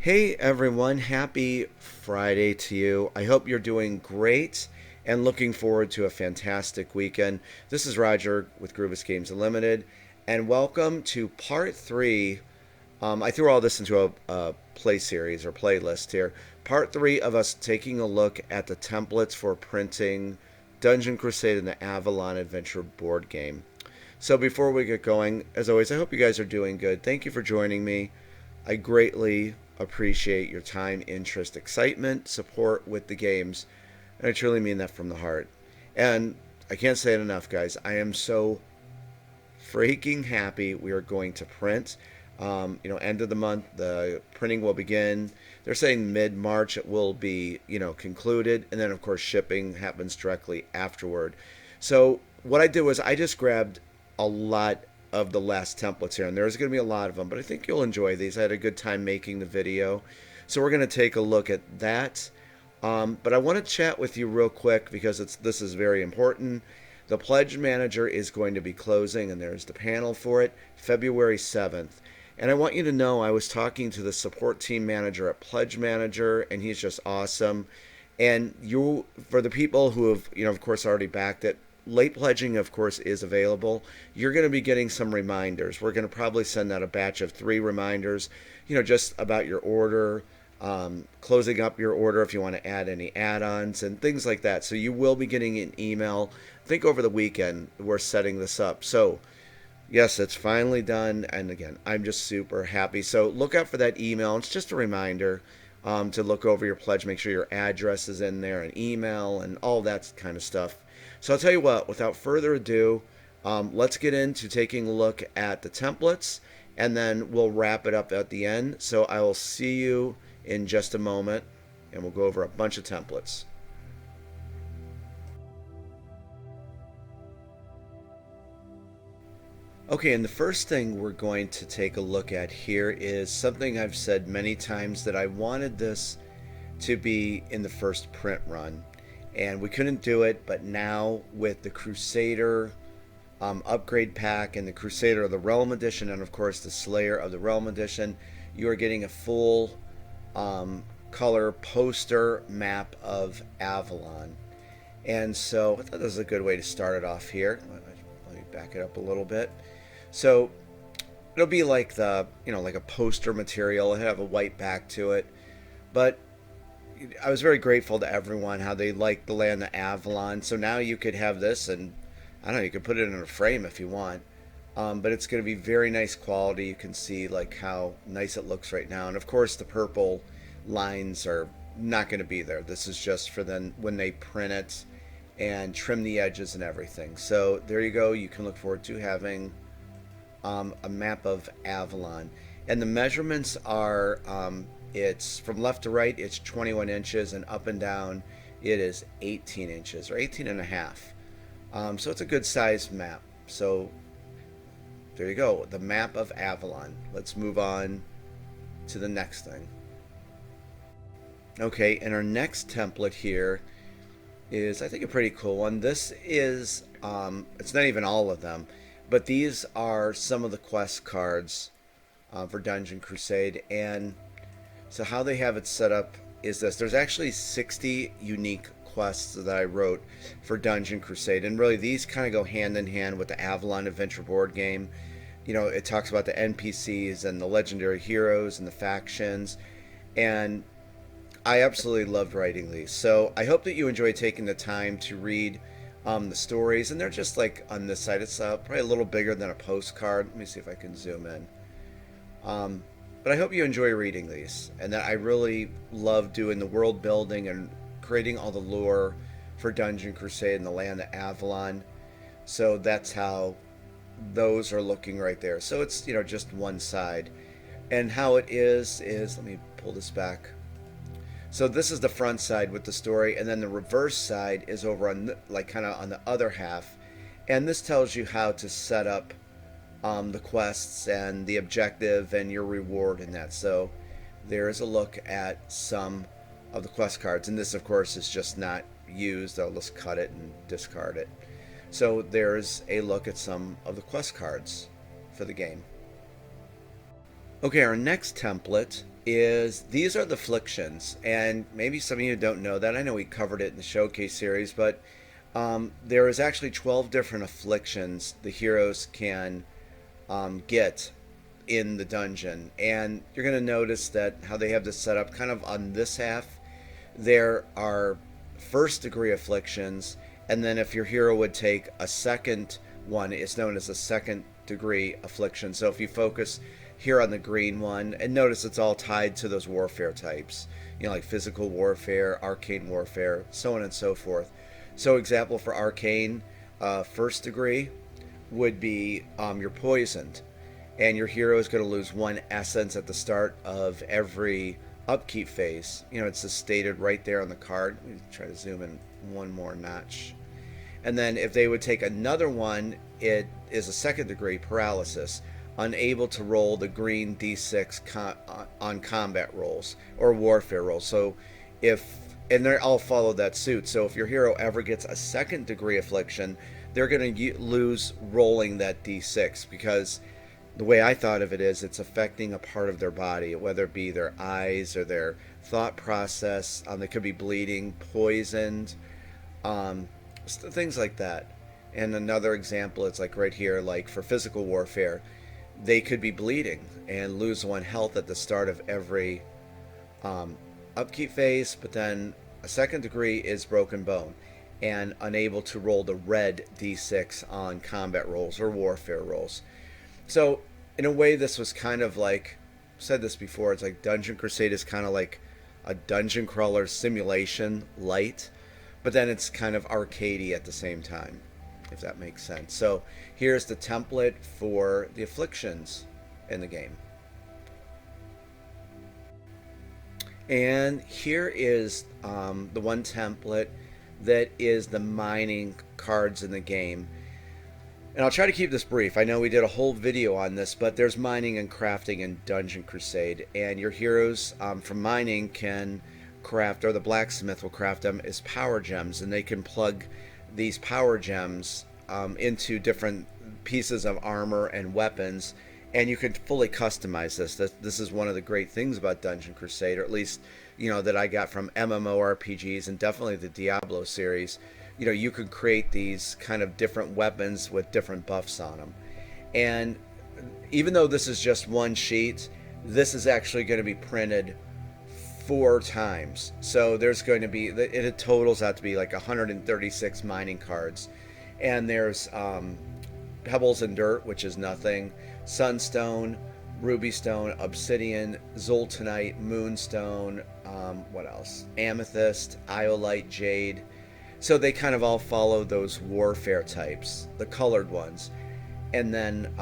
Hey everyone, happy Friday to you. I hope you're doing great and looking forward to a fantastic weekend. This is Roger with Groovis Games Unlimited, and welcome to part three. I threw all this into a play series or playlist here. Part three of us taking a look at the templates for printing Dungeon Crusade and the Avalon Adventure board game. So before we get going, as always, I hope you guys are doing good. Thank you for joining me. I greatly appreciate your time, interest, excitement, support with the games, and I truly mean that from the heart. And I can't say it enough, guys. I am so freaking happy we are going to print. End of the month, the printing will begin. They're saying mid-March it will be, concluded, and then of course shipping happens directly afterward. So what I did was I just grabbed a lot of the last templates here, and there's going to be a lot of them, but I think you'll enjoy these. I had a good time making the video, so we're going to take a look at that. But I want to chat with you real quick because this is very important. The Pledge Manager is going to be closing, and there's the panel for it, February 7th. And I want you to know I was talking to the support team manager at Pledge Manager, and he's just awesome. And for the people who have, of course, already backed it, late pledging, of course, is available. You're going to be getting some reminders. We're going to probably send out a batch of 3 reminders, just about your order, closing up your order if you want to add any add-ons and things like that. So you will be getting an email. I think over the weekend we're setting this up. So yes, it's finally done. And again, I'm just super happy. So look out for that email. It's just a reminder to look over your pledge, make sure your address is in there and email and all that kind of stuff. So I'll tell you what, without further ado, let's get into taking a look at the templates, and then we'll wrap it up at the end. So I will see you in just a moment, and we'll go over a bunch of templates. Okay, and the first thing we're going to take a look at here is something I've said many times, that I wanted this to be in the first print run. And we couldn't do it, but now with the Crusader upgrade pack and the Crusader of the Realm Edition, and of course the Slayer of the Realm Edition, you are getting a full color poster map of Avalon. And so I thought this was a good way to start it off here. Let me back it up a little bit. So it'll be like like a poster material. It'll have a white back to it, but I was very grateful to everyone how they liked the land of Avalon. So now you could have this, and I don't know, you could put it in a frame if you want. But it's going to be very nice quality. You can see like how nice it looks right now. And of course the purple lines are not going to be there. This is just for then when they print it and trim the edges and everything. So there you go. You can look forward to having a map of Avalon. And the measurements are it's from left to right, it's 21 inches, and up and down it is 18 inches or 18 and a half. So it's a good sized map. So there you go, the map of Avalon. Let's move on to the next thing. Okay, and our next template here is, I think, a pretty cool one. This is, it's not even all of them, but these are some of the quest cards for Dungeon Crusade. And so how they have it set up is this. There's actually 60 unique quests that I wrote for Dungeon Crusade. And really these kind of go hand in hand with the Avalon Adventure board game. It talks about the NPCs and the legendary heroes and the factions. And I absolutely loved writing these. So I hope that you enjoy taking the time to read the stories. And they're just like on this side. It's probably a little bigger than a postcard. Let me see if I can zoom in. But I hope you enjoy reading these, and that I really love doing the world building and creating all the lore for Dungeon Crusade and the land of Avalon. So that's how those are looking right there. So it's, just one side. And how it is, let me pull this back. So this is the front side with the story, and then the reverse side is over on kind of on the other half. And this tells you how to set up the quests and the objective and your reward in that. So there is a look at some of the quest cards, and this of course is just not used. I'll just cut it and discard it. So there's a look at some of the quest cards for the game. Okay, our next template is these are the afflictions, and maybe some of you don't know that. I know we covered it in the showcase series, but there is actually 12 different afflictions the heroes can get in the dungeon, and you're going to notice that how they have this set up kind of on this half. There are first degree afflictions, and then if your hero would take a second one, it's known as a second degree affliction. So if you focus here on the green one, and notice it's all tied to those warfare types, like physical warfare, arcane warfare, so on and so forth. So example for arcane, first degree would be you're poisoned, and your hero is going to lose one essence at the start of every upkeep phase. It's just stated right there on the card. Let me try to zoom in one more notch. And then if they would take another one, it is a second degree paralysis, unable to roll the green d6 on combat rolls or warfare rolls. So and they all follow that suit. So if your hero ever gets a second degree affliction, they're going to lose rolling that d6, because the way I thought of it is it's affecting a part of their body, whether it be their eyes or their thought process. They could be bleeding, poisoned, things like that. And another example, it's like right here, like for physical warfare, they could be bleeding and lose one health at the start of every upkeep phase, but then a second degree is broken bone and unable to roll the red d6 on combat rolls or warfare rolls. So in a way, this was kind of like, I've said this before, it's like Dungeon Crusade is kind of like a dungeon crawler simulation light, but then it's kind of arcadey at the same time, if that makes sense. So here's the template for the afflictions in the game. And here is the one template that is the mining cards in the game. And I'll try to keep this brief. I know we did a whole video on this, but there's mining and crafting in Dungeon Crusade. And your heroes from mining can craft, or the blacksmith will craft them as power gems. And they can plug these power gems into different pieces of armor and weapons. And you can fully customize this. This is one of the great things about Dungeon Crusade, or at least, that I got from MMORPGs and definitely the Diablo series. You can create these kind of different weapons with different buffs on them. And even though this is just one sheet, this is actually going to be printed 4 times. So there's going to be, it totals out to be like 136 mining cards. And there's pebbles and dirt, which is nothing, sunstone, ruby stone, obsidian, zoltanite, moonstone, what else? Amethyst, iolite, jade. So they kind of all follow those warfare types, the colored ones. And then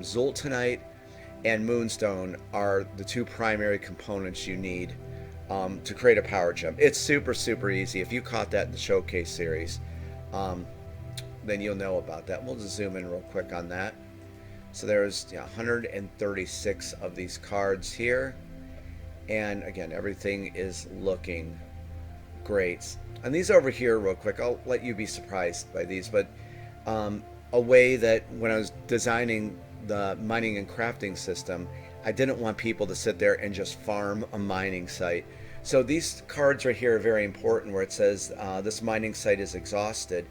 zoltanite and moonstone are the 2 primary components you need to create a power gem. It's super, super easy. If you caught that in the showcase series, then you'll know about that. We'll just zoom in real quick on that. So there's 136 of these cards here. And again, everything is looking great. And these over here real quick, I'll let you be surprised by these, but a way that when I was designing the mining and crafting system, I didn't want people to sit there and just farm a mining site. So these cards right here are very important, where it says this mining site is exhausted.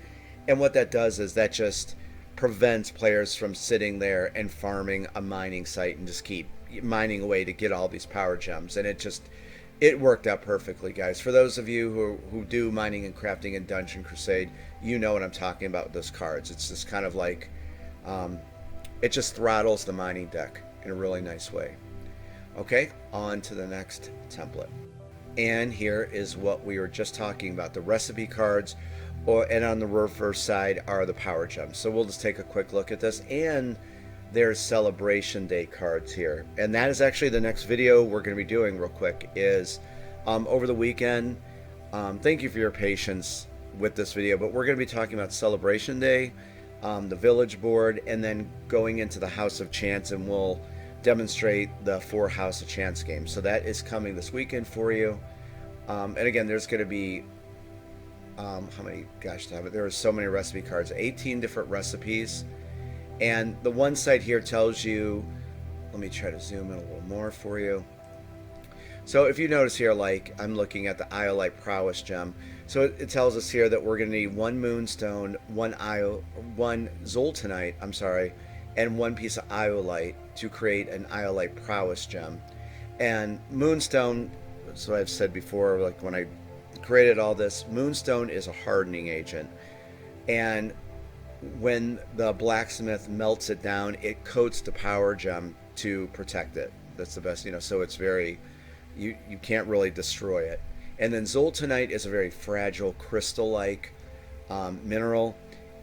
And what that does is that just prevents players from sitting there and farming a mining site and just keep mining away to get all these power gems. And it worked out perfectly, guys. For those of you who do mining and crafting in Dungeon Crusade, you know what I'm talking about with those cards. It's just kind of like, it just throttles the mining deck in a really nice way. Okay, on to the next template. And here is what we were just talking about, the recipe cards, and on the reverse side are the power gems. So we'll just take a quick look at this. And there's Celebration Day cards here. And that is actually the next video we're going to be doing real quick, is over the weekend. Thank you for your patience with this video, but we're going to be talking about Celebration Day, the village board, and then going into the House of Chance, and we'll demonstrate the 4 House of Chance games. So that is coming this weekend for you. And again, there's going to be how many, gosh, there are so many recipe cards, 18 different recipes. And the one side here tells you, let me try to zoom in a little more for you. So if you notice here, like I'm looking at the Iolite Prowess gem. So it tells us here that we're going to need one Moonstone, one Zoltanite, and one piece of Iolite to create an Iolite Prowess gem. And Moonstone, so I've said before, like when I created all this, Moonstone is a hardening agent. And when the blacksmith melts it down, it coats the power gem to protect it. That's the best, so it's very, you can't really destroy it. And then Zoltanite is a very fragile crystal-like mineral,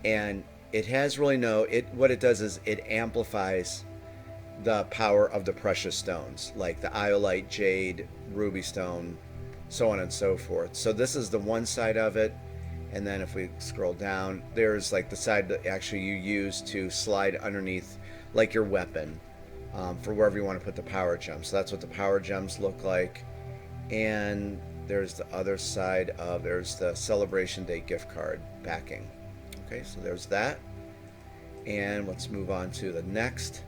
and it has really what it does is it amplifies the power of the precious stones, like the Iolite, Jade, Ruby Stone, so on and so forth. So this is the one side of it, and then if we scroll down, there's like the side that actually you use to slide underneath, like your weapon, for wherever you want to put the power gems. So that's what the power gems look like. And there's the other side there's the Celebration Day gift card backing. Okay, so there's that. And let's move on to the next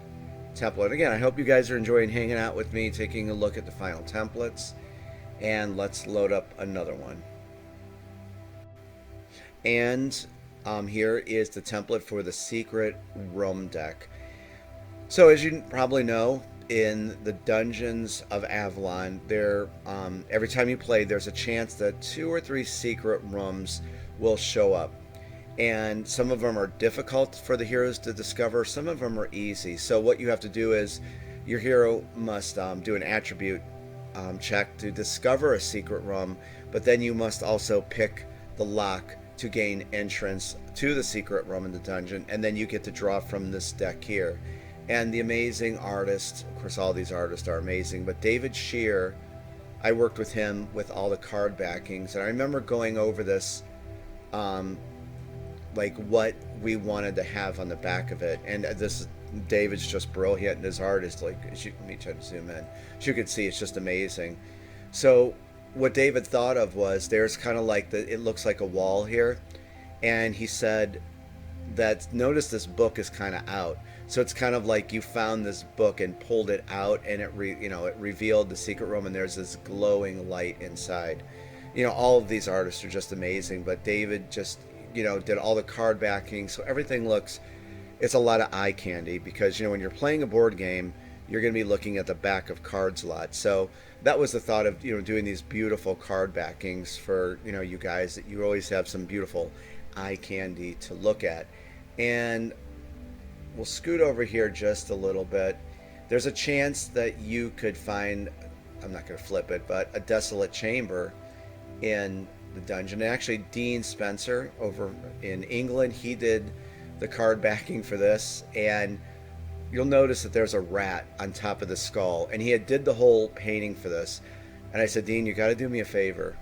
template. Again, I hope you guys are enjoying hanging out with me, taking a look at the final templates. And let's load up another one. And here is the template for the Secret Room deck. So as you probably know, in the Dungeons of Avalon, every time you play, there's a chance that 2 or 3 secret rooms will show up. And some of them are difficult for the heroes to discover, some of them are easy. So what you have to do is your hero must do an attribute check to discover a secret room, but then you must also pick the lock to gain entrance to the secret room in the dungeon, and then you get to draw from this deck here. And the amazing artist, of course all these artists are amazing, but David Shear, I worked with him with all the card backings, and I remember going over this, like what we wanted to have on the back of it. And David's just brilliant, and his art is like, let me try to zoom in. As you can see, it's just amazing. So what David thought of was, there's kind of like it looks like a wall here, and he said that notice this book is kind of out. So it's kind of like you found this book and pulled it out, and it revealed the secret room, and there's this glowing light inside. All of these artists are just amazing, but David just did all the card backing, so everything looks, it's a lot of eye candy, because when you're playing a board game, you're going to be looking at the back of cards a lot. So that was the thought of doing these beautiful card backings for you guys, that you always have some beautiful eye candy to look at. And we'll scoot over here just a little bit. There's a chance that you could find, I'm not going to flip it, but a desolate chamber in the dungeon. And actually, Dean Spencer over in England, he did the card backing for this, and you'll notice that there's a rat on top of the skull, and he did the whole painting for this. And I said, Dean, you got to do me a favor.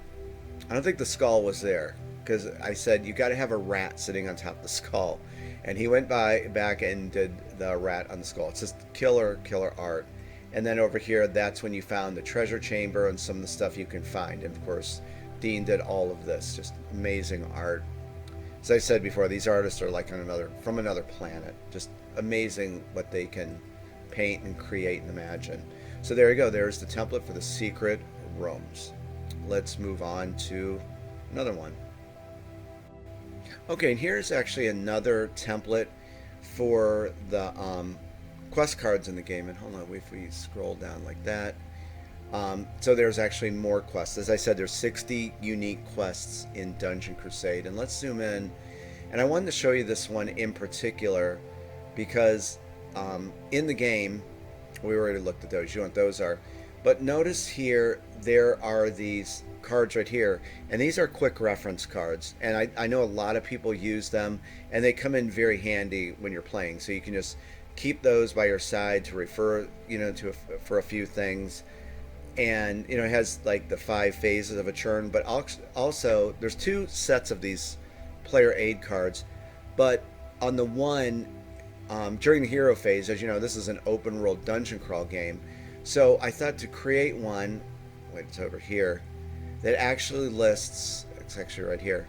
I don't think the skull was there, because I said you got to have a rat sitting on top of the skull. And he went back and did the rat on the skull. It's just killer art. And then over here, that's when you found the treasure chamber and some of the stuff you can find. And of course, Dean did all of this. Just amazing art. As I said before, these artists are like from another planet. Just amazing what they can paint and create and imagine. So there you go. There's the template for the secret rooms. Let's move on to another one. Okay, and here's actually another template for the quest cards in the game. And hold on, if we scroll down like that. So there's actually more quests. As I said, there's 60 unique quests in Dungeon Crusade. And let's zoom in. And I wanted to show you this one in particular because in the game, we already looked at those. You know what those are. But notice here, there are these cards right here, and these are quick reference cards, and I know a lot of people use them, and they come in very handy when you're playing, so you can just keep those by your side to refer for a few things. And it has like the 5 phases of a turn, but also there's 2 sets of these player aid cards, but on the one during the hero phase, as you know, this is an open world dungeon crawl game, so I thought to create one, wait, it's over here, that actually lists, it's actually right here,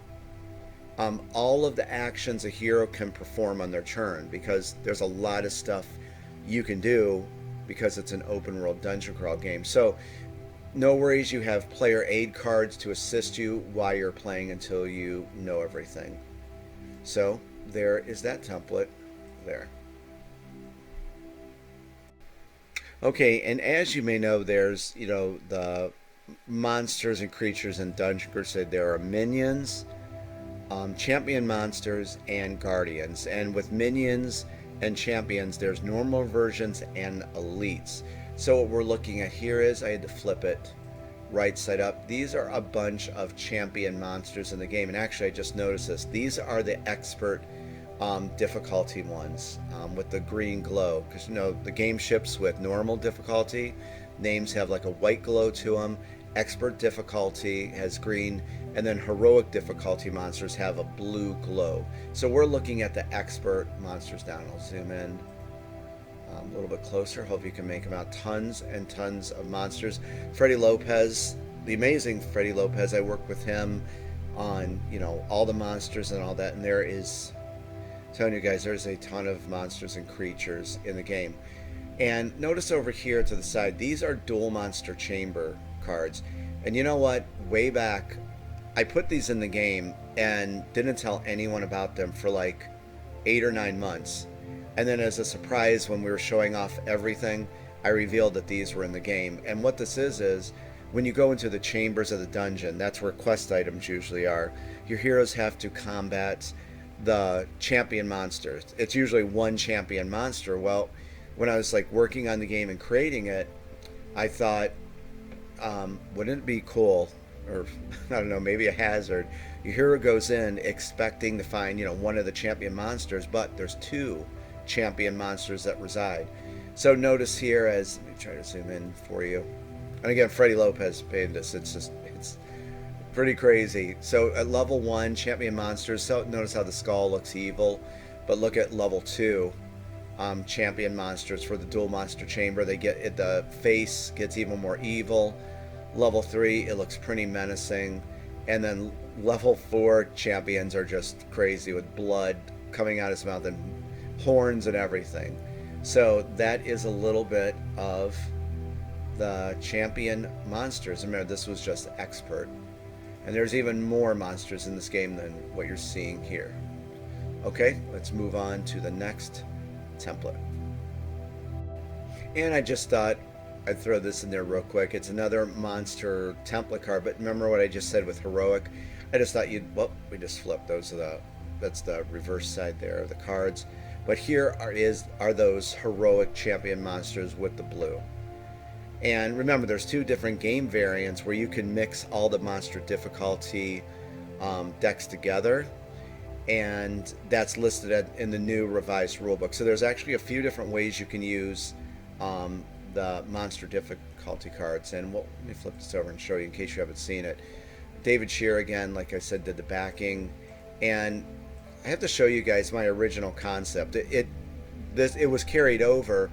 all of the actions a hero can perform on their turn, because there's a lot of stuff you can do because it's an open world dungeon crawl game. So no worries, you have player aid cards to assist you while you're playing until you know everything. So there is that template there. Okay, and as you may know, there's, the monsters and creatures in Dungeon Crusade. There are minions, champion monsters, and guardians. And with minions and champions, there's normal versions and elites. So what we're looking at here is, I had to flip it right side up. These are a bunch of champion monsters in the game. And actually, I just noticed this. These are the expert difficulty ones, with the green glow. Because, the game ships with normal difficulty. Names have like a white glow to them. Expert difficulty has green. And then heroic difficulty monsters have a blue glow. So we're looking at the expert monsters now. I'll zoom in a little bit closer. Hope you can make them out. Tons and tons of monsters. Freddy Lopez, the amazing Freddy Lopez. I worked with him on, all the monsters and all that. And there is, telling you guys, there's a ton of monsters and creatures in the game. And notice over here to the side, these are dual monster chamber cards. And you know what? Way back, I put these in the game and didn't tell anyone about them for like 8 or 9 months. And then as a surprise, when we were showing off everything, I revealed that these were in the game. And what this is when you go into the chambers of the dungeon, that's where quest items usually are. Your heroes have to combat the champion monsters. It's usually one champion monster. Well, when I was like working on the game and creating it, I thought, wouldn't it be cool, or I don't know, maybe a hazard, your hero goes in expecting to find, one of the champion monsters, but there's 2 champion monsters that reside. So notice here, as let me try to zoom in for you, and again, Freddy Lopez painted this. It's pretty crazy. So at level 1, champion monsters. So notice how the skull looks evil, but look at level 2. Champion monsters for the dual monster chamber. They get it, the face gets even more evil. Level 3, it looks pretty menacing. And then level 4 champions are just crazy with blood coming out of his mouth and horns and everything. So that is a little bit of the champion monsters. Remember, this was just expert. And there's even more monsters in this game than what you're seeing here. Okay, let's move on to the next template. And I just thought I'd throw this in there real quick. It's another monster template card, but remember what I just said with heroic? I just thought we just flipped those. That's the reverse side there of the cards. But here are those heroic champion monsters with the blue. And remember, there's 2 different game variants where you can mix all the monster difficulty decks together. And that's listed in the new revised rulebook. So there's actually a few different ways you can use the monster difficulty cards. And let me flip this over and show you in case you haven't seen it. David Shear, again, like I said, did the backing. And I have to show you guys my original concept. It was carried over,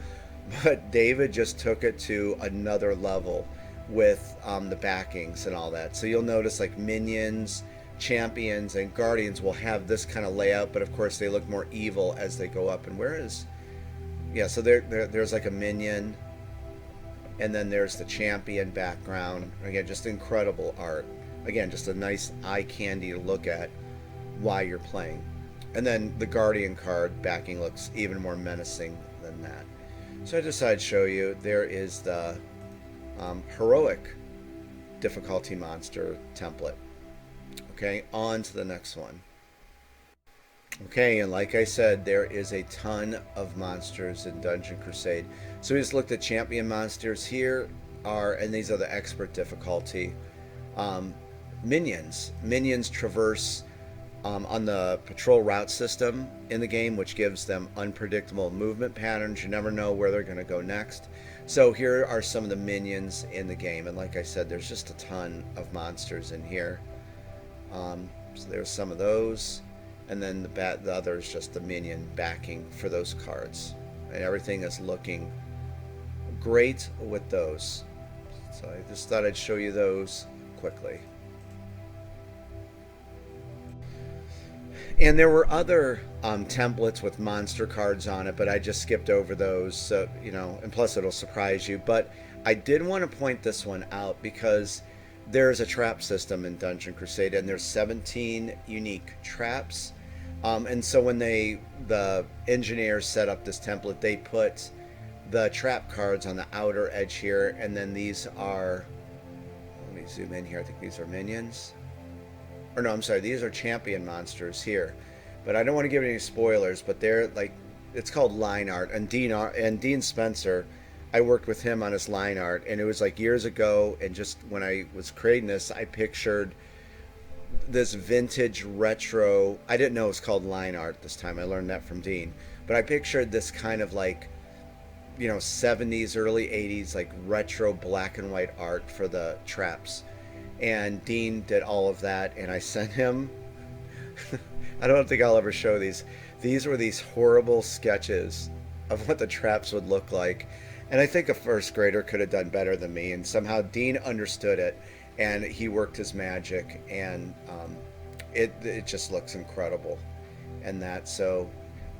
but David just took it to another level with the backings and all that. So you'll notice like minions, champions, and guardians will have this kind of layout, but of course they look more evil as they go up. And so there's like a minion, and then there's the champion background. Again, just incredible art. Again, just a nice eye candy to look at while you're playing. And then the guardian card backing looks even more menacing than that. So I decided to show you, there is the heroic difficulty monster template. Okay, on to the next one. Okay, and like I said, there is a ton of monsters in Dungeon Crusade. So we just looked at champion monsters. Here and these are the expert difficulty. Minions. Minions traverse on the patrol route system in the game, which gives them unpredictable movement patterns. You never know where they're going to go next. So here are some of the minions in the game. And like I said, there's just a ton of monsters in here. So there's some of those. And then the other is just the minion backing for those cards. And everything is looking great with those. So I just thought I'd show you those quickly. And there were other templates with monster cards on it, but I just skipped over those. So, and plus it'll surprise you. But I did want to point this one out because there's a trap system in Dungeon Crusade, and there's 17 unique traps. And so when the engineers set up this template, they put the trap cards on the outer edge here, and then these are, let me zoom in here, I think these are minions. Or no, I'm sorry, these are champion monsters here. But I don't want to give any spoilers, but they're like, it's called line art. And Dean Spencer, I worked with him on his line art, and it was like years ago, and just when I was creating this, I pictured this vintage retro, I didn't know it was called line art this time, I learned that from Dean, but I pictured this kind of like, 70s, early 80s, like retro black and white art for the traps. And Dean did all of that, and I sent him, I don't think I'll ever show these. These were these horrible sketches of what the traps would look like. And I think a first grader could have done better than me, and somehow Dean understood it, and he worked his magic, and it just looks incredible. And that, so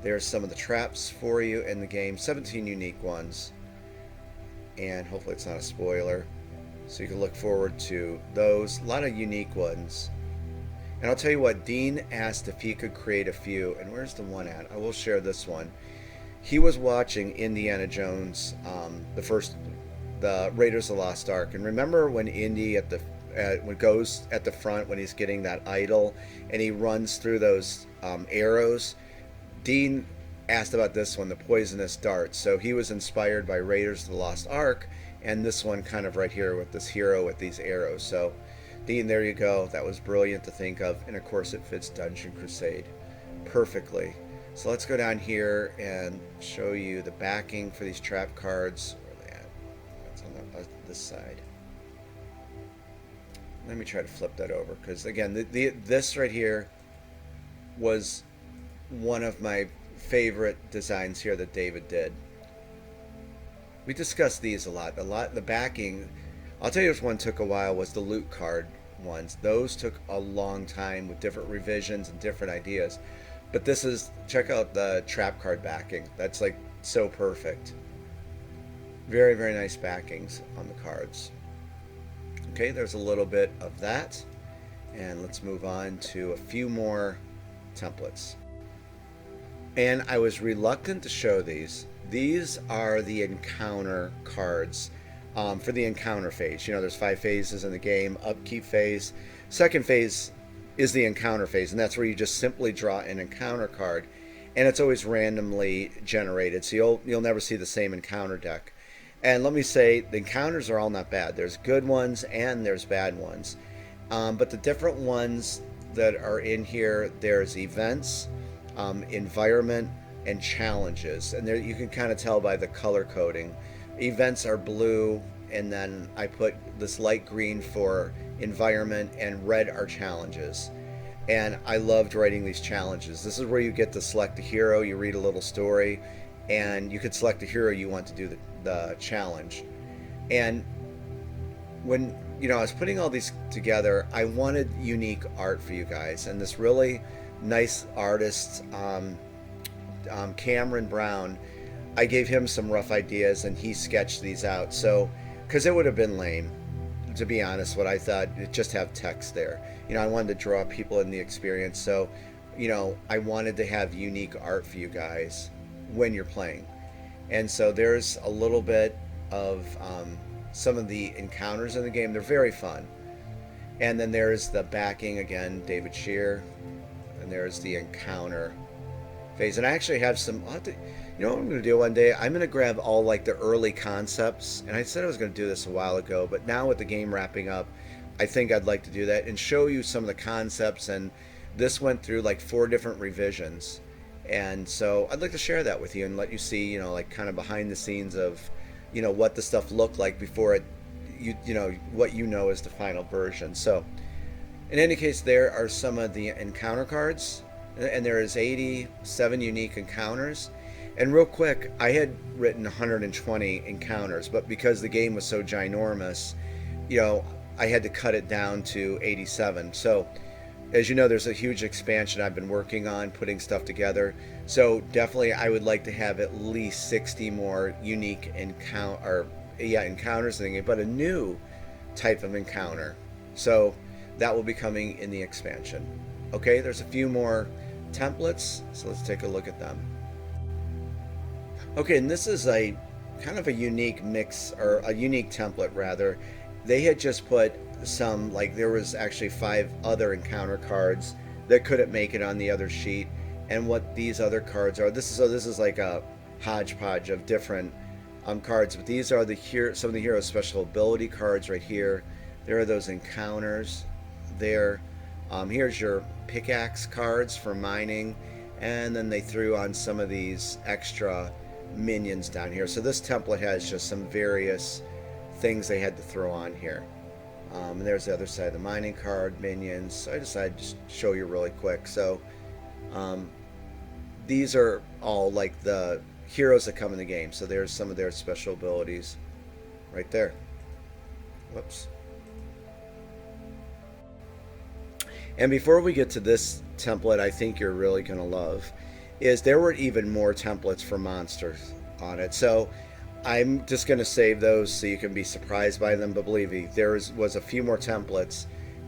there's some of the traps for you in the game, 17 unique ones, and hopefully it's not a spoiler, so you can look forward to those. A lot of unique ones. And I'll tell you what, Dean asked if he could create a few, and where's the one at? I will share this one. He was watching Indiana Jones, the Raiders of the Lost Ark, and remember when Indy when goes at the front when he's getting that idol, and he runs through those arrows. Dean asked about this one, the poisonous darts. So he was inspired by Raiders of the Lost Ark, and this one kind of right here with this hero with these arrows. So Dean, there you go. That was brilliant to think of, and of course it fits Dungeon Crusade perfectly. So let's go down here and show you the backing for these trap cards. Where are they at? That's on this side. Let me try to flip that over, because again, this right here was one of my favorite designs here that David did. We discussed these a lot. The backing, I'll tell you which one took a while, was the loot card ones. Those took a long time with different revisions and different ideas. But this is, check out the trap card backing. That's like so perfect. Very, very nice backings on the cards. Okay, there's a little bit of that. And let's move on to a few more templates. And I was reluctant to show these. These are the encounter cards for the encounter phase. There's 5 phases in the game. Upkeep phase. Second phase is the encounter phase, and that's where you just simply draw an encounter card, and it's always randomly generated, so you'll never see the same encounter deck. And let me say, the encounters are all not bad. There's good ones and there's bad ones, but the different ones that are in here, there's events, environment, and challenges, and there you can kind of tell by the color coding. Events are blue, and then I put this light green for environment, and red are challenges. And I loved writing these challenges. This is where you get to select a hero, you read a little story, and you could select a hero you want to do the challenge. And when I was putting all these together, I wanted unique art for you guys, and this really nice artist, Cameron Brown, I gave him some rough ideas and he sketched these out. So, because it would have been lame, to be honest, what I thought, just have text there. I wanted to draw people in the experience. So, I wanted to have unique art for you guys when you're playing. And so there's a little bit of some of the encounters in the game. They're very fun. And then there's the backing again, David Shear. And there's the encounter phase. And I actually have some, you know what I'm going to do one day? I'm going to grab all like the early concepts. And I said I was going to do this a while ago, but now with the game wrapping up, I think I'd like to do that and show you some of the concepts. And this went through like 4 different revisions. And so I'd like to share that with you and let you see, like kind of behind the scenes of, what the stuff looked like before it, what is the final version. So in any case, there are some of the encounter cards, and there is 87 unique encounters. And real quick, I had written 120 encounters, but because the game was so ginormous, I had to cut it down to 87. So as you know, there's a huge expansion I've been working on putting stuff together. So definitely, I would like to have at least 60 more unique encounters in the game, but a new type of encounter. So that will be coming in the expansion. Okay, there's a few more templates, so let's take a look at them. Okay, and this is a kind of a unique mix, or a unique template rather. They had just put some, like there was actually 5 other encounter cards that couldn't make it on the other sheet. And what these other cards are, this is like a hodgepodge of different cards, but these are some of the hero's special ability cards right here. There are those encounters there. Here's your pickaxe cards for mining, and then they threw on some of these extra minions down here. So this template has just some various things they had to throw on here. And there's the other side of the mining card, minions. So I decided to just show you really quick. So these are all like the heroes that come in the game. So there's some of their special abilities right there. Whoops. And before we get to this template I think you're really going to love, is there were even more templates for monsters on it. So I'm just going to save those so you can be surprised by them, but believe me, there was a few more templates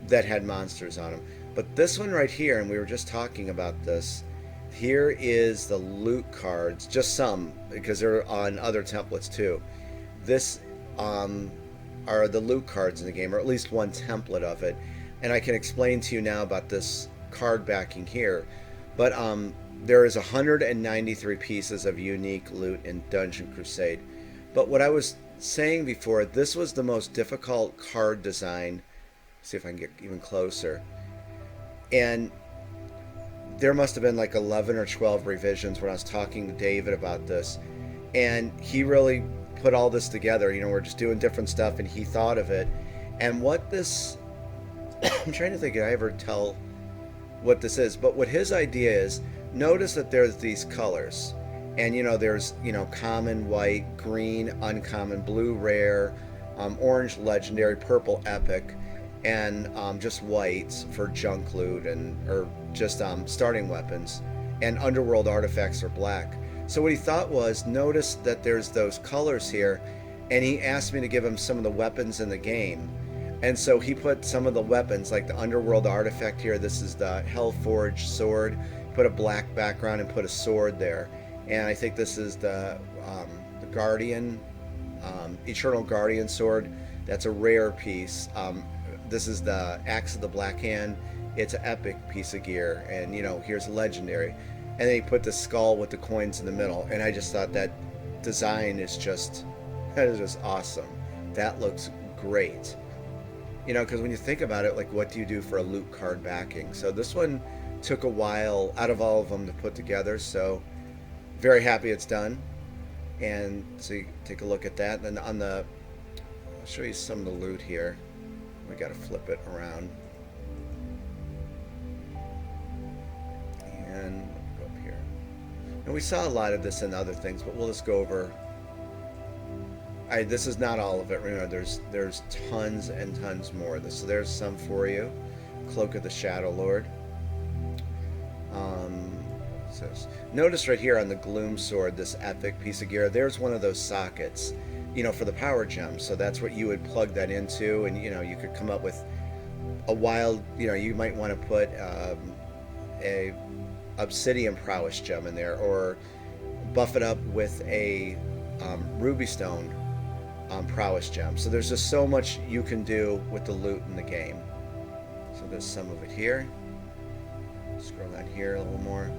that had monsters on them. But this one right here, and we were just talking about this, here is the loot cards, just some, because they're on other templates too. This are the loot cards in the game, or at least one template of it. And I can explain to you now about this card backing here. But there is 193 pieces of unique loot in Dungeon Crusade. But what I was saying before, this was the most difficult card design. See if I can get even closer. And there must have been like 11 or 12 revisions when I was talking to David about this. And he really put all this together. You know, we're just doing different stuff and he thought of it. And what this... I'm trying to think if I ever tell what this is. But what his idea is, notice that there's these colors. And, you know, there's, you know, common, white, green, uncommon, blue, rare, orange, legendary, purple, epic, and just white for junk loot or just starting weapons. And underworld artifacts are black. So what he thought was, notice that there's those colors here, and he asked me to give him some of the weapons in the game. And so he put some of the weapons, like the underworld artifact here. This is the Hellforged sword. Put a black background and put a sword there. And I think this is the Guardian, Eternal Guardian sword. That's a rare piece. This is the Axe of the Black Hand. It's an epic piece of gear. And, you know, here's legendary. And then he put the skull with the coins in the middle. And I just thought that design is just awesome. That looks great. You know, because when you think about it, like, what do you do for a loot card backing? So this one took a while out of all of them to put together. So very happy it's done. And so you take a look at that. And on the, I'll show you some of the loot here. We got to flip it around. And we'll go up here. And we saw a lot of this in other things, but we'll just go over. This is not all of it. Remember, there's tons and tons more. So there's some for you. Cloak of the Shadow Lord. Notice right here on the Gloom Sword, this epic piece of gear, there's one of those sockets, you know, for the power gems. So that's what you would plug that into, and, you know, you could come up with a wild, you know, you might want to put a obsidian prowess gem in there, or buff it up with a ruby stone prowess gem. So there's just so much you can do with the loot in the game. So there's some of it here. Scroll down here a little more.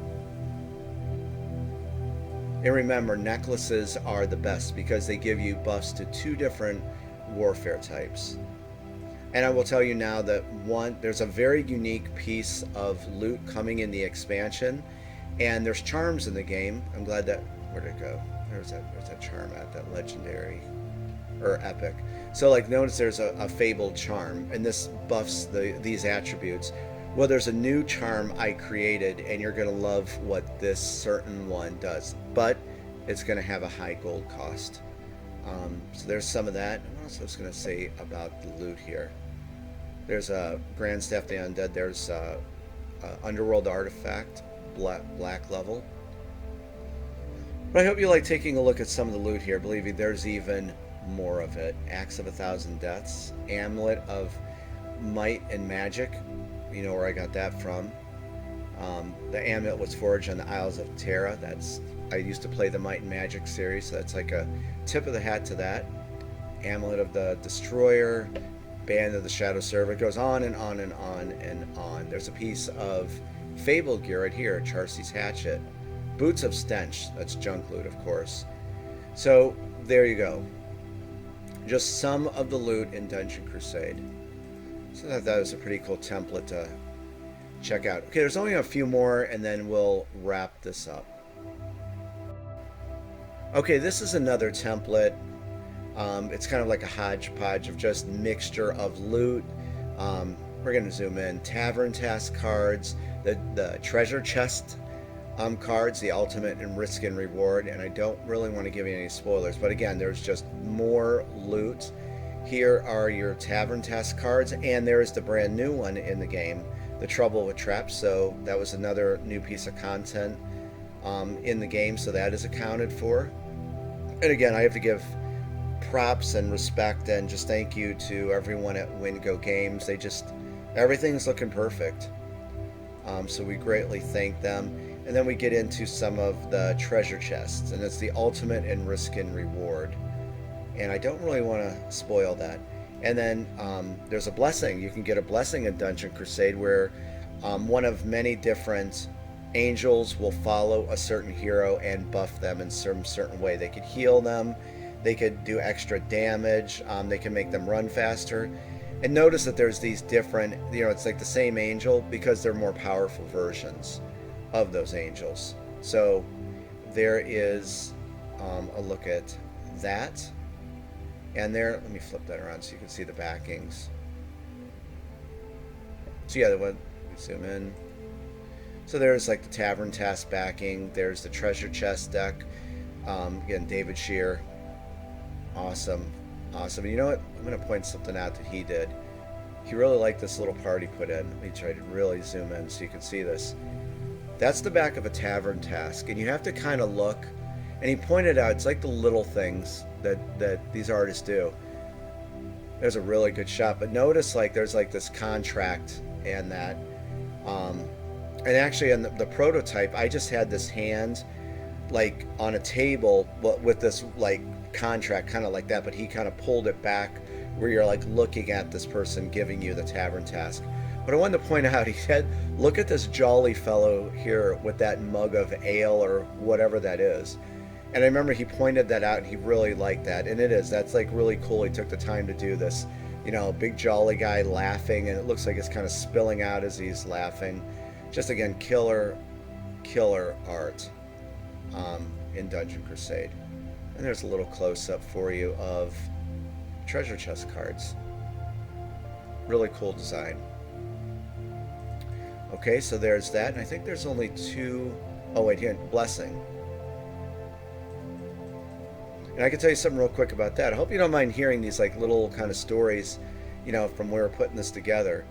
And remember, necklaces are the best because they give you buffs to 2 different warfare types. And I will tell you now that there's a very unique piece of loot coming in the expansion, and there's charms in the game. I'm glad that, where'd it go? There's that charm at that legendary or epic. So, like, notice there's a fabled charm, and this buffs these attributes. Well, there's a new charm I created, and you're going to love what this certain one does, but it's going to have a high gold cost. So there's some of that. What else I was going to say about the loot here? There's a Grand Staff the Undead. There's underworld artifact, black level. But I hope you like taking a look at some of the loot here. Believe me, there's even more of it. Axe of 1,000 Deaths, Amulet of Might and Magic. You know where I got that from. The amulet was forged on the Isles of Terra. I used to play the Might and Magic series, so that's like a tip of the hat to that. Amulet of the Destroyer, Band of the Shadow Server. It goes on and on and on and on. There's a piece of Fable gear right here, Charcy's Hatchet. Boots of Stench, that's junk loot, of course. So, there you go. Just some of the loot in Dungeon Crusade. So I thought that was a pretty cool template to check out. Okay, there's only a few more, and then we'll wrap this up. Okay, this is another template. It's kind of like a hodgepodge of just mixture of loot. We're going to zoom in. Tavern task cards, the treasure chest cards, the ultimate and risk and reward, and I don't really want to give you any spoilers, but again, there's just more loot. Here are your tavern task cards, and there's the brand new one in the game, the Trouble with Traps. So that was another new piece of content in the game, so that is accounted for. And again, I have to give props and respect and just thank you to everyone at Wingo Games. Everything's looking perfect. So we greatly thank them. And then we get into some of the treasure chests, and it's the ultimate and risk and reward. And I don't really want to spoil that. And then there's a blessing. You can get a blessing in Dungeon Crusade where one of many different angels will follow a certain hero and buff them in some certain way. They could heal them, they could do extra damage, they can make them run faster. And notice that there's these different, it's like the same angel because they're more powerful versions of those angels. So there is a look at that. And there, let me flip that around so you can see the backings. So yeah, we zoom in. So there's like the Tavern Task backing. There's the Treasure Chest deck. Again, David Shear. Awesome. Awesome. And you know what? I'm going to point something out that he did. He really liked this little part he put in. Let me try to really zoom in so you can see this. That's the back of a Tavern Task. And you have to kind of look. And he pointed out, it's like the little things that these artists do. There's a really good shot. But notice there's this contract and that. And actually in the prototype, I just had this hand on a table with this contract kind of like that, but he kind of pulled it back where you're looking at this person giving you the Tavern Task. But I wanted to point out, he said, look at this jolly fellow here with that mug of ale or whatever that is. And I remember he pointed that out and he really liked that. And that's really cool. He took the time to do this, big jolly guy laughing, and it looks like it's kind of spilling out as he's laughing. Just again, killer art in Dungeon Crusade. And there's a little close-up for you of treasure chest cards. Really cool design. Okay, so there's that, and I think there's only two. Oh wait, here, blessing. And I can tell you something real quick about that. I hope you don't mind hearing these little kind of stories, from where we're putting this together.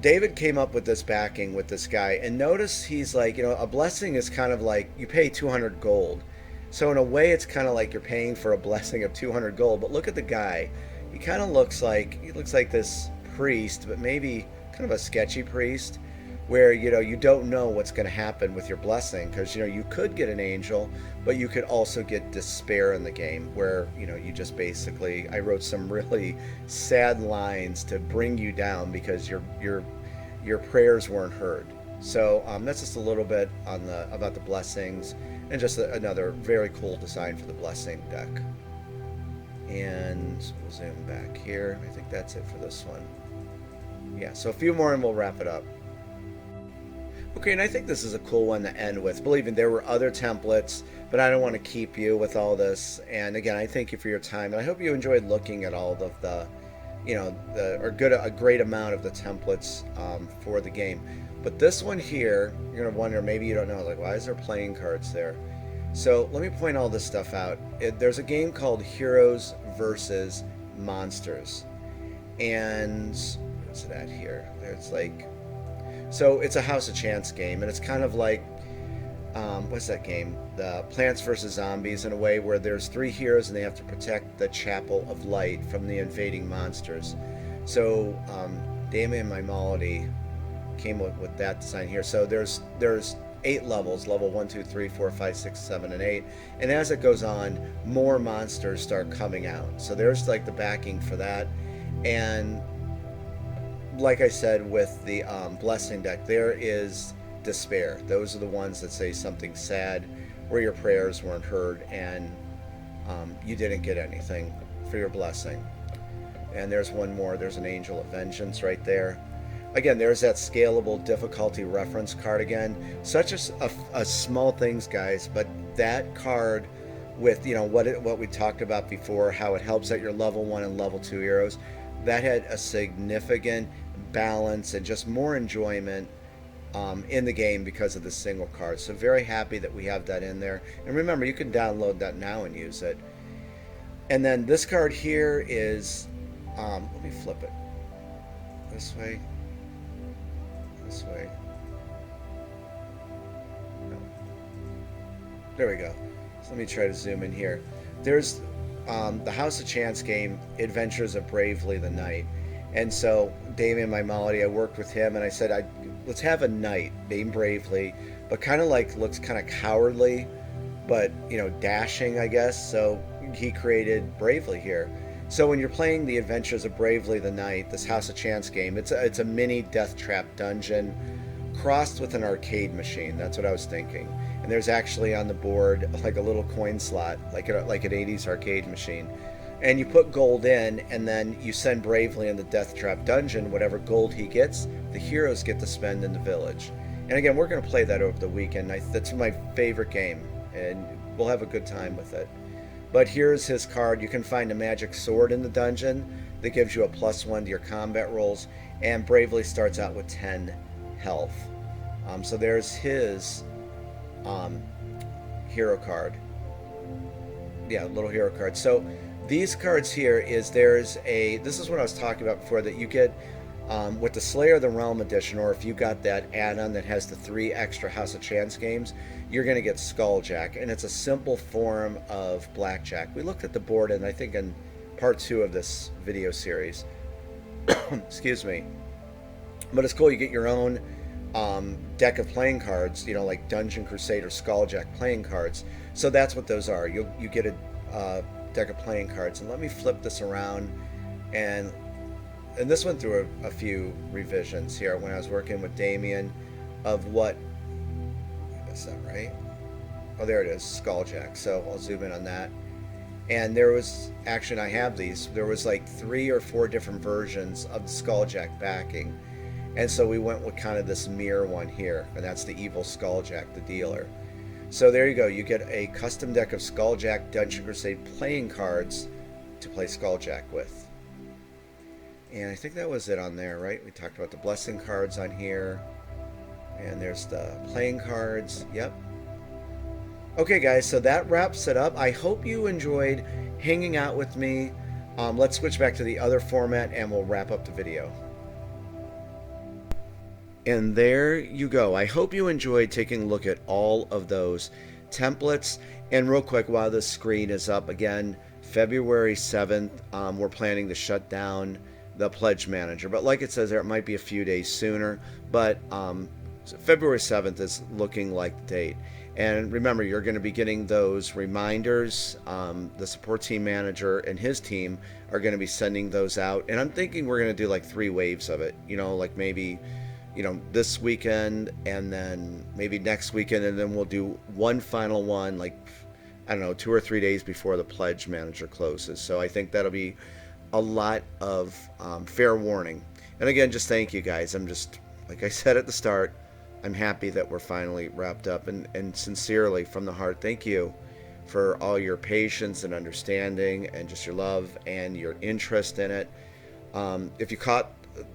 David came up with this backing with this guy, and notice he's a blessing is kind of you pay 200 gold. So in a way, it's kind of you're paying for a blessing of 200 gold. But look at the guy. He kind of looks like this priest, but maybe kind of a sketchy priest, where you don't know what's going to happen with your blessing, because you could get an angel, but you could also get despair in the game, where you just basically, I wrote some really sad lines to bring you down because your prayers weren't heard. So that's just a little bit on about the blessings, and just another very cool design for the blessing deck. And we'll zoom back here. I think that's it for this one. Yeah, so a few more and we'll wrap it up. Okay, and I think this is a cool one to end with. Believe me, there were other templates, but I don't want to keep you with all this. And again, I thank you for your time, and I hope you enjoyed looking at all of the, a great amount of the templates for the game. But this one here, you're going to wonder, maybe you don't know, why is there playing cards there? So let me point all this stuff out. There's a game called Heroes versus Monsters. And what's it at here? There's So it's a House of Chance game, and it's kind of like what's that game? The Plants vs Zombies, in a way where there's three heroes and they have to protect the Chapel of Light from the invading monsters. So Damien Maimolidi came with that design here. So there's 8 levels: level 1, 2, 3, 4, 5, 6, 7, and 8. And as it goes on, more monsters start coming out. So there's like the backing for that. And like I said, with the blessing deck, there is despair. Those are the ones that say something sad, where your prayers weren't heard and you didn't get anything for your blessing. And there's one more. There's an Angel of Vengeance right there. Again, there's that scalable difficulty reference card again. Such a small things, guys, but that card with, what we talked about before, how it helps at your level 1 and level 2 heroes, that had a significant balance and just more enjoyment in the game because of the single card. So very happy that we have that in there. And remember, you can download that now and use it. And then this card here is, let me flip it this way. This way. No. There we go. So let me try to zoom in here. There's the House of Chance game, Adventures of Bravely the Knight. And so Damien Maimolidi, I worked with him and I said, let's have a knight named Bravely, but kind of like looks kind of cowardly, but dashing, I guess. So he created Bravely here. So when you're playing the Adventures of Bravely the Knight, this House of Chance game, it's a mini death trap dungeon crossed with an arcade machine. That's what I was thinking. And there's actually on the board like a little coin slot, like an 80s arcade machine. And you put gold in, and then you send Bravely in the death trap dungeon. Whatever gold he gets, the heroes get to spend in the village. And again, we're going to play that over the weekend. That's my favorite game, and we'll have a good time with it. But here's his card. You can find a magic sword in the dungeon that gives you a +1 to your combat rolls, and Bravely starts out with 10 health. So there's his hero card. Yeah, little hero card. So these cards here this is what I was talking about before, that you get with the Slayer of the Realm edition, or if you got that add-on that has the 3 extra House of Chance games, you're going to get Skulljack, and it's a simple form of blackjack. We looked at the board, and I think in part 2 of this video series, excuse me, but it's cool. You get your own deck of playing cards, like Dungeon Crusade or Skulljack playing cards. So that's what those are. You get a deck of playing cards. And let me flip this around, and this went through a few revisions here when I was working with Damien of what is that, right? Oh, there it is, Skulljack. So I'll zoom in on that. And there was, actually, I have these, there was like 3 or 4 different versions of the Skulljack backing. And so we went with kind of this mirror one here, and that's the evil Skulljack, the dealer. So there you go. You get a custom deck of Skulljack Dungeon Crusade playing cards to play Skulljack with. And I think that was it on there, right? We talked about the blessing cards on here. And there's the playing cards. Yep. Okay, guys, so that wraps it up. I hope you enjoyed hanging out with me. Let's switch back to the other format, and we'll wrap up the video. And there you go. I hope you enjoyed taking a look at all of those templates. And real quick, while the screen is up again, February 7th, we're planning to shut down the Pledge Manager. But like it says there, it might be a few days sooner. But so February 7th is looking like the date. And remember, you're going to be getting those reminders. The support team manager and his team are going to be sending those out. And I'm thinking we're going to do like 3 waves of it. Like maybe this weekend, and then maybe next weekend, and then we'll do one final one, like, I don't know, 2 or 3 days before the Pledge Manager closes. So I think that'll be a lot of fair warning. And again, just thank you guys. I'm just, like I said at the start, I'm happy that we're finally wrapped up, and sincerely from the heart, thank you for all your patience and understanding and just your love and your interest in it. If you caught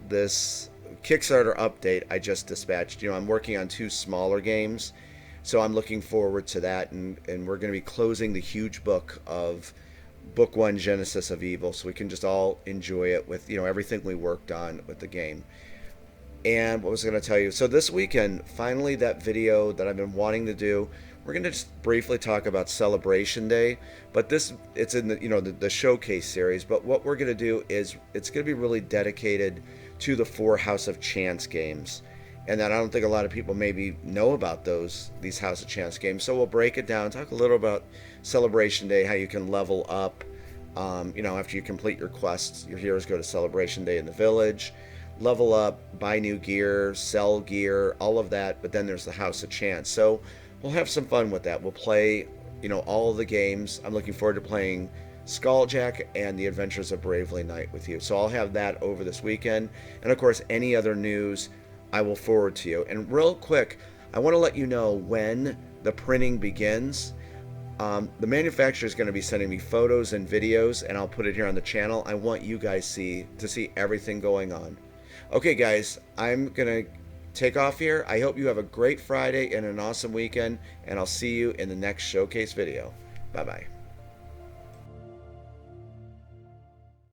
this Kickstarter update I just dispatched, I'm working on 2 smaller games, so I'm looking forward to that, and we're going to be closing the huge book of Book 1, Genesis of Evil, so we can just all enjoy it with everything we worked on with the game. And what was I going to tell you? So this weekend, finally, that video that I've been wanting to do. We're going to just briefly talk about Celebration Day, but it's in the showcase series. But what we're going to do is it's going to be really dedicated to the 4 House of Chance games, and that I don't think a lot of people maybe know about these House of Chance games. So we'll break it down, talk a little about Celebration Day, how you can level up. After you complete your quests, your heroes go to Celebration Day in the village, level up, buy new gear, sell gear, all of that. But then there's the House of Chance. So we'll have some fun with that. We'll play, all of the games. I'm looking forward to playing Skulljack and the Adventures of Bravely Knight with you. So I'll have that over this weekend. And of course, any other news I will forward to you. And real quick, I want to let you know when the printing begins. The manufacturer is going to be sending me photos and videos, and I'll put it here on the channel. I want you guys to see everything going on. Okay, guys, I'm going to take off here. I hope you have a great Friday and an awesome weekend, and I'll see you in the next showcase video. Bye-bye.